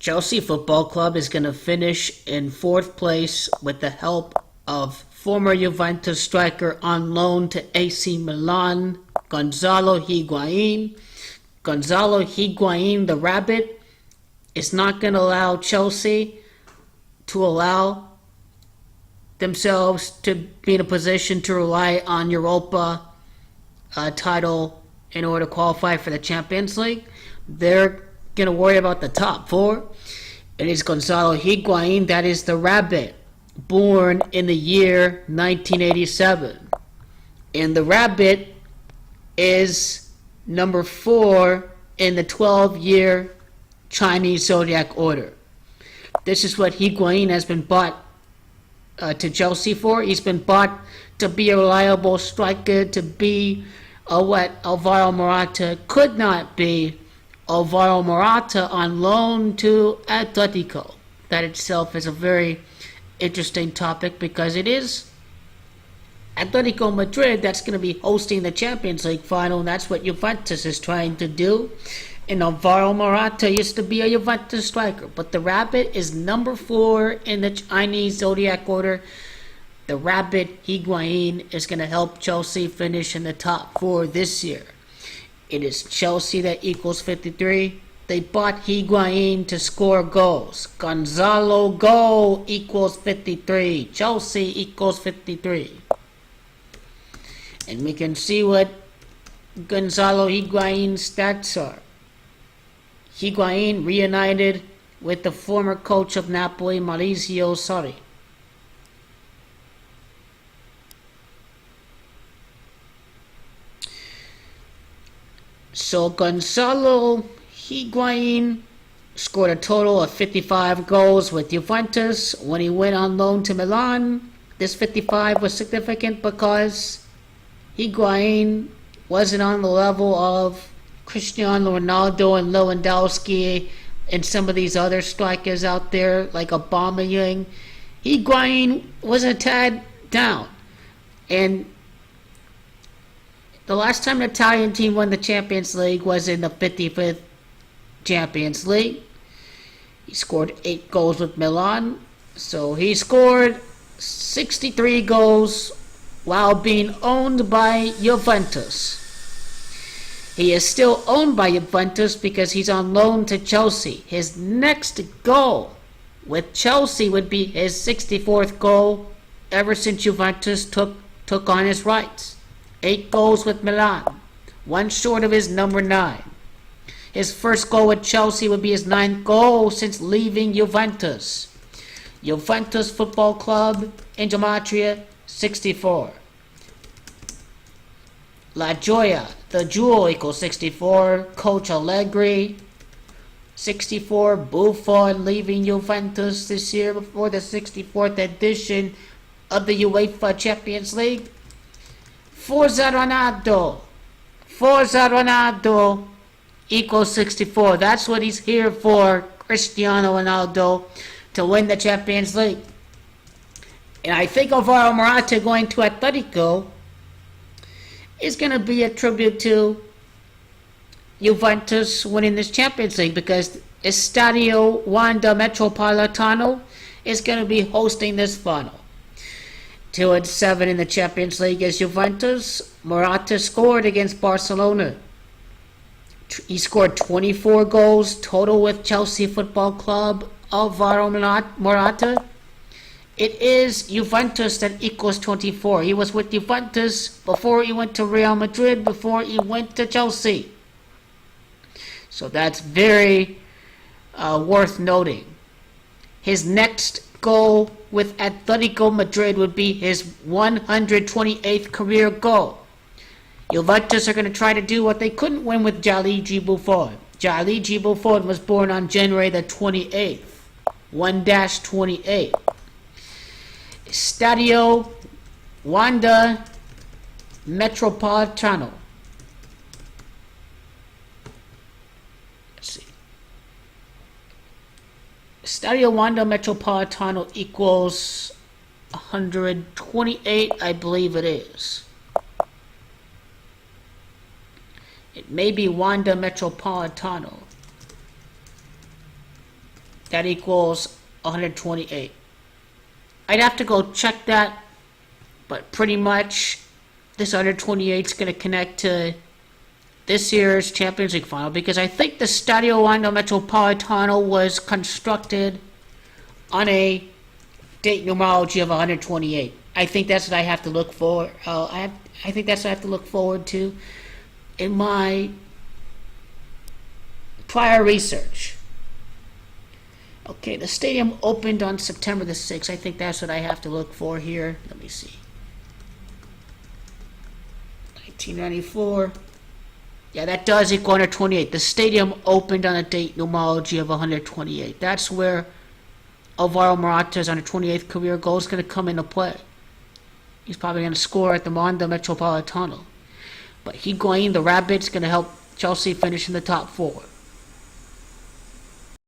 Chelsea Football Club is going to finish in 4th place with the help of former Juventus striker on loan to AC Milan, Gonzalo Higuain. Gonzalo Higuain, the Rabbit, is not going to allow Chelsea to allow themselves to be in a position to rely on Europa title in order to qualify for the Champions League. They're going to worry about the top 4. It is Gonzalo Higuain, that is the Rabbit, born in the year 1987. And the Rabbit is number 4 in the 12-year Chinese zodiac order. This is what Higuain has been bought to Chelsea for. He's been bought to be a reliable striker, to be what Alvaro Morata could not be. Alvaro Morata on loan to Atletico. That itself is a very interesting topic because it is Atletico Madrid that's going to be hosting the Champions League final, and that's what Juventus is trying to do. And Alvaro Morata used to be a Juventus striker, but the Rabbit is number 4 in the Chinese zodiac order. The Rabbit Higuain is going to help Chelsea finish in the top 4 this year. It is Chelsea that equals 53. They bought Higuain to score goals. Gonzalo goal equals 53. Chelsea equals 53. And we can see what Gonzalo Higuain's stats are. Higuain reunited with the former coach of Napoli, Maurizio Sarri. So Gonzalo Higuain scored a total of 55 goals with Juventus when he went on loan to Milan. This 55 was significant because Higuain wasn't on the level of Cristiano Ronaldo and Lewandowski and some of these other strikers out there like Aubameyang. Higuain was a tad down. And the last time an Italian team won the Champions League was in the 55th Champions League. He scored 8 goals with Milan. So he scored 63 goals while being owned by Juventus. He is still owned by Juventus because he's on loan to Chelsea. His next goal with Chelsea would be his 64th goal ever since Juventus took on his rights. 8 goals with Milan, 1 short of his number 9. His first goal with Chelsea would be his 9th goal since leaving Juventus. Juventus Football Club in Gematria, 64. La Gioia, the Jewel equals 64. Coach Allegri, 64. Buffon leaving Juventus this year before the 64th edition of the UEFA Champions League. Forza Ronaldo equals 64. That's what he's here for, Cristiano Ronaldo, to win the Champions League. And I think Alvaro Morata going to Atletico is going to be a tribute to Juventus winning this Champions League because Estadio Wanda Metropolitano is going to be hosting this final. 2-7 in the Champions League is Juventus. Morata scored against Barcelona. He scored 24 goals total with Chelsea Football Club. Alvaro Morata. It is Juventus that equals 24. He was with Juventus before he went to Real Madrid, before he went to Chelsea. So that's very worth noting. His next goal with Atletico Madrid would be his 128th career goal. Juventus are going to try to do what they couldn't win with Gianluigi Buffon. Gianluigi Buffon was born on January the 28th, 1-28. Stadio Wanda Metropolitano. Let's see. Stadio Wanda Metropolitano equals 128, I believe it is. It may be Wanda Metropolitano. that equals 128. I'd have to go check that, but pretty much this 128 is going to connect to this year's Champions League final, because I think the Stadio Wanda Metropolitano was constructed on a date numerology of 128. I think that's what I have to look for. I think that's what I have to look forward to in my prior research. Okay, the stadium opened on September the 6th. I think that's what I have to look for here. Let me see. 1994. Yeah, that does equal 128. The stadium opened on a date numerology of 128. That's where Alvaro Morata's 128th career goal is going to come into play. He's probably going to score at the Wanda Metropolitano. But Higuain, the Rabbit's going to help Chelsea finish in the top four.